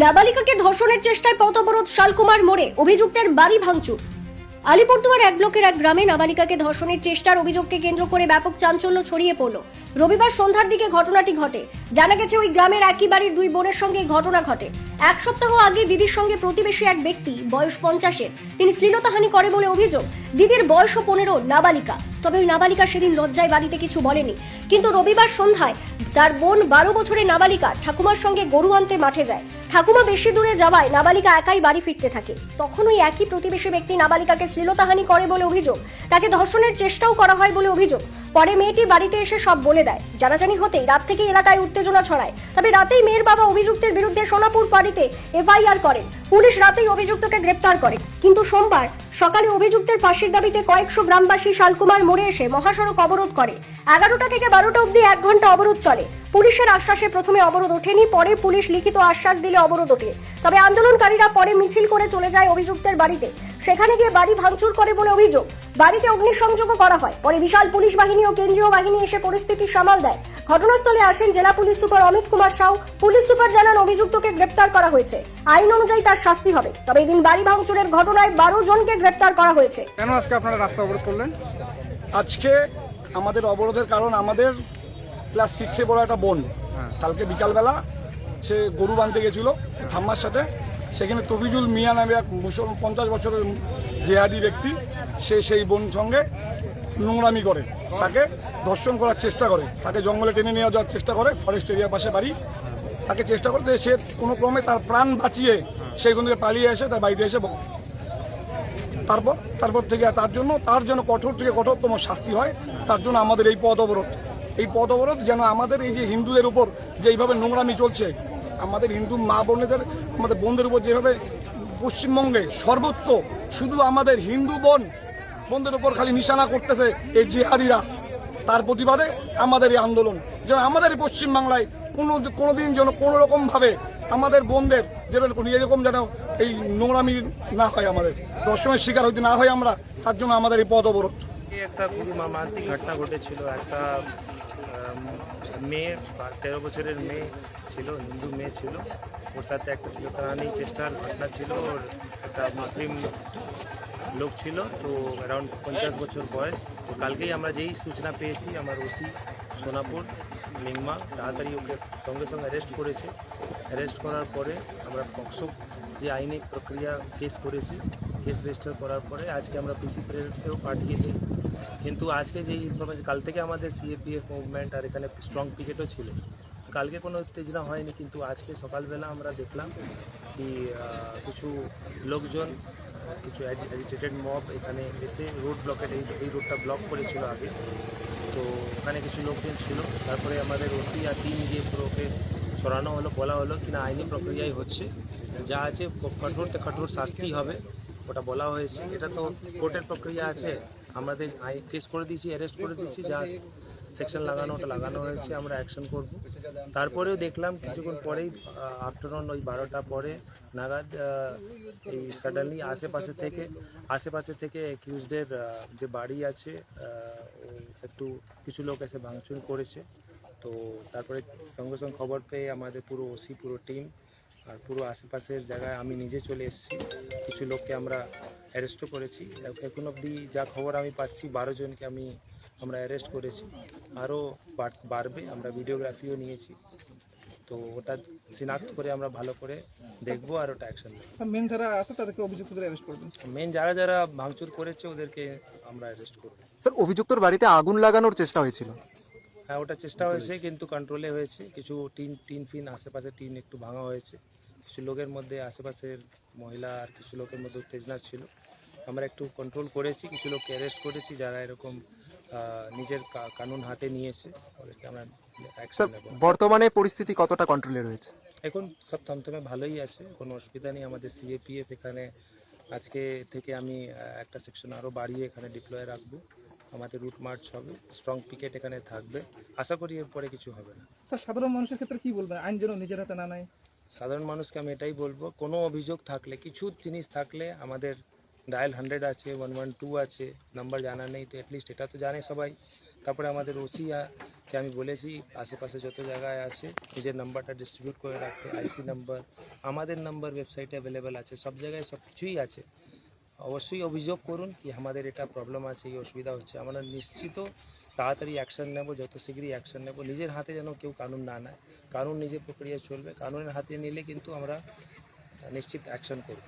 নাবালিকাকে ধর্ষণের চেষ্টায় পথ অবরোধ শালকুমার মোড়ে, অভিযুক্তের বাড়ি ভাঙচুর। আলিপুরদুয়ার এক ব্লকের এক গ্রামে নাবালিকাকে ধর্ষণের চেষ্টার অভিযোগকে কেন্দ্র করে ব্যাপক চাঞ্চল্য ছড়িয়ে পড়ল। রবিবার সন্ধ্যার দিকে ঘটনাটি ঘটে। জানা গেছে ওই গ্রামের একই বাড়ির দুই বোনের সঙ্গে ঘটনা ঘটে। এক সপ্তাহ আগে দিদির সঙ্গে প্রতিবেশী এক ব্যক্তি বয়স 50-এর তিনি শ্লীলতাহানি করে বলে অভিযোগ। দিদির বয়সও 15, নাবালিকা। তবে ওই নাবালিকা সেদিন লজ্জায় বাড়িতে কিছু বলেনি, কিন্তু রবিবার সন্ধ্যায় তার বোন 12 বছরের নাবালিকা ঠাকুমার সঙ্গে গরু আনতে মাঠে যায়। ঠাকুমা বেশি দূরে যাওয়ায় নাবালিকা একাই বাড়ি ফিরতে থাকে। তখন ওই একই প্রতিবেশী ব্যক্তি নাবালিকাকে শ্লীলতাহানি করে বলে অভিযোগ। তাকে ধর্ষণের চেষ্টাও করা হয় বলে অভিযোগ। পরে মেয়েটি বাড়িতে এসে সব বলে দেয়। জানাজানি হতেই রাত থেকে এলাকায় উত্তেজনা ছড়ায়। তবে রাতেই মেয়ের বাবা অভিযুক্তের বিরুদ্ধে সোনাপুর ফাঁড়িতে এফআইআর করেন। পুলিশ রাতেই অভিযুক্তকে গ্রেপ্তার করে। কিন্তু সোমবার সকালে অভিযুক্তের ফাঁসির দাবিতে কয়েকশো গ্রামবাসী শালকুমার মোড়ে এসে মহাসড়ক অবরোধ করে। 11টা থেকে 12টা অবধি 1 ঘন্টা অবরোধ চলে। পুলিশের আশ্বাসে প্রথমে অবরোধ ওঠেনি, পরে পুলিশ লিখিত আশ্বাস দিলে অবরোধ ওঠে। তবে আন্দোলনকারীরা পরে মিছিল করে চলে যায় অভিযুক্তের বাড়িতে। সেখানে গিয়ে বাড়ি ভাঙচুর করে বলে অভিযোগ। বাড়িতে অগ্নিসংযোগও করা হয়। পরে বিশাল পুলিশ বাহিনী ও কেন্দ্রীয় বাহিনী এসে পরিস্থিতি সামাল দেয়। ঘটনাস্থলে আসেন জেলা police super Amit Kumar Sau. Police super জানান অভিযুক্তকে গ্রেপ্তার করা হয়েছে। আইন অনুযায়ী তার শাস্তি হবে। তবে এদিন বাড়ি ভাঙচুরের ঘটনায় 12 জনকে গ্রেপ্তার করা হয়েছে। কেন আজকে আপনারা রাস্তা অবরোধ করলেন? আজকে আমাদের অবরোধের কারণ আমাদের ক্লাস 6-এ পড়া একটা বোন কালকে বিকালবেলা সে গরু বাঁধতে গেছিল ঠাম্মার সাথে। সেখানে তফিজুল মিয়া নামে এক 50 বছরের জেহাদি ব্যক্তি, সে সেই বোন সঙ্গে নোংরামি করে, তাকে ধর্ষণ করার চেষ্টা করে, তাকে জঙ্গলে টেনে নিয়ে যাওয়ার চেষ্টা করে। ফরেস্ট এরিয়ার পাশে বাড়ি, তাকে চেষ্টা করতে সে কোনো ক্রমে তার প্রাণ বাঁচিয়ে সেইখান থেকে পালিয়ে এসে তার বাড়িতে এসে তারপর থেকে তার জন্য কঠোর থেকে কঠোরতম শাস্তি হয়। তার জন্য আমাদের এই পথ অবরোধ যেন আমাদের এই যে হিন্দুদের উপর যে এইভাবে নোংরামি চলছে, আমাদের হিন্দু মা বোনেদের, আমাদের বোনদের উপর যেভাবে পশ্চিমবঙ্গে সর্বত্র শুধু আমাদের হিন্দু বোনদের উপর খালি নিশানা করতেছে এই জিহাদিরা, তার প্রতিবাদে আমাদের এই আন্দোলন। যেন আমাদের পশ্চিমবাংলায় কোনোদিন যেন কোনো রকমভাবে আমাদের বোনদের এরকম যেন এই নোংরামি না হয়, আমাদের ধর্ষণের শিকার হইতে না হয় আমরা, তার জন্য আমাদের এই পথ অবরোধ। একটা খুবই মর্মান্তিক ঘটনা ঘটেছিল। একটা মেয়ে, 13 বছরের মেয়ে ছিল, হিন্দু মেয়ে ছিল, ওর সাথে একটা শ্লীলতাহানি চেষ্টার ঘটনা ছিল। ওর একটা মুসলিম লোক ছিল, তো অ্যারাউন্ড 50 বছর বয়স। তো কালকেই আমরা যেই সূচনা পেয়েছি, আমার ওসি সোনাপুর লিংমা তাড়াতাড়ি ওকে সঙ্গে সঙ্গে অ্যারেস্ট করেছে। অ্যারেস্ট করার পরে আমরা পক্সো যে আইনি প্রক্রিয়া কেস করেছি, কেস রেজিস্টার করার পরে আজকে আমরা পিসি প্রেসেও পাঠিয়েছি। কিন্তু আজকে যেই ইনফরমেশন, কাল থেকে আমাদের সিএপিএফ মুভমেন্ট আর এখানে স্ট্রং পিকেটও ছিল, কালকে কোনো উত্তেজনা হয়নি। কিন্তু আজকে সকালবেলা আমরা দেখলাম কি কিছু লোকজন, কিছু অ্যাজিটেটেড মব এখানে এসে রোড ব্লকেট, এই রোডটা ব্লক করেছিল আগে, তো ওখানে কিছু লোকজন ছিল। তারপরে আমাদের ওসি আর টিম গিয়ে পুরো ওকে সরানো হলো, বলা হলো কিনা আইনি প্রক্রিয়াই হচ্ছে, যা আছে কঠোর থেকে কঠোর শাস্তি হবে, ওটা বলা হয়েছে। এটা তো কোর্টের প্রক্রিয়া আছে, আমাদের কেস করে দিয়েছি, অ্যারেস্ট করে দিয়েছি, যা সেকশন লাগানো লাগানো হয়েছে, আমরা অ্যাকশন করব। তারপরেও দেখলাম কিছুক্ষণ পরেই আফটারনুন ওই 12টা পরে নাগাদ এই সাডেনলি আশেপাশে থেকে অ্যাকিউজডের যে বাড়ি আছে একটু কিছু লোক এসে ভাঙচুর করেছে। তো তারপরে সঙ্গে সঙ্গে খবর পেয়ে আমাদের পুরো ওসি, পুরো টিম আর পুরো আশেপাশের জায়গায় আমি নিজে চলে এসেছি। কিছু লোককে আমরা অ্যারেস্টও করেছি। এখন অবধি যা খবর আমি পাচ্ছি 12 জনকে আমরা অ্যারেস্ট করেছি, আরও বাড়বে। আমরা ভিডিওগ্রাফিও নিয়েছি, তো ওটা শনাক্ত করে আমরা ভালো করে দেখবো আর ওটা অ্যাকশন নেব। মেন যারা আছে তাদেরকে অভিযুক্তদের অ্যারেস্ট করবেন? মেন যারা ভাঙচুর করেছে ওদেরকে আমরা অ্যারেস্ট করবো। স্যার, অভিযুক্তর বাড়িতে আগুন লাগানোর চেষ্টা হয়েছিল? হ্যাঁ, ওটা চেষ্টা হয়েছে কিন্তু কন্ট্রোলে হয়েছে। কিছু টিন আশেপাশে টিন একটু ভাঙা হয়েছে। কিছু লোকের মধ্যে, আশেপাশের মহিলা আর কিছু লোকের মধ্যে উত্তেজনা ছিল, আমরা একটু কন্ট্রোল করেছি। কিছু লোককে অ্যারেস্ট করেছি যারা এরকম নিজের কানুন হাতে নিয়েছে, ওদেরকে আমরা অ্যাকশন নেব। বর্তমানে পরিস্থিতি কতটা কন্ট্রোলে রয়েছে? এখন সব থমথমে ভালোই আছে, কোনো অসুবিধা নেই। আমাদের সিএপিএফ এখানে আজকে থেকে আমি একটা সেকশন আরও বাড়িয়ে এখানে ডিপ্লয় রাখবো। আমাদের রুট মার্চ হবে, স্ট্রং পিকেট এখানে থাকবে। আশা করি এরপরে কিছু হবে না। স্যার, সাধারণ মানুষের ক্ষেত্রে কি বলবেন, আইন যেন নিজের হাতে না নেয়? সাধারণ মানুষকে আমি এটাই বলবো, কোনো অভিযোগ থাকলে, কিছু জিনিস থাকলে আমাদের ডায়াল 100 আছে, 112 আছে, নাম্বার জানা নেই তো অ্যাটলিস্ট এটা তো জানে সবাই তারপরে আমাদের ওসিকে আমি বলেছি আশেপাশে যত জায়গায় আছে নিজের নাম্বারটা ডিস্ট্রিবিউট করে রাখতে, আইসি নাম্বার, আমাদের নাম্বার ওয়েবসাইটে অ্যাভেলেবেল আছে, সব জায়গায় সব কিছুই আছে। অবশ্যই অভিযোগ করুন কি আমাদের এটা প্রবলেম আছে, এই অসুবিধা হচ্ছে, আমরা নিশ্চিত তাড়াতাড়ি অ্যাকশন নেব, যত শীঘ্রই অ্যাকশন নেব। নিজের হাতে যেন কেউ কানুন না নেয়, কানুন নিজের প্রক্রিয়া চলবে, কানুনের হাতে নিলে কিন্তু আমরা নিশ্চিত অ্যাকশন করব।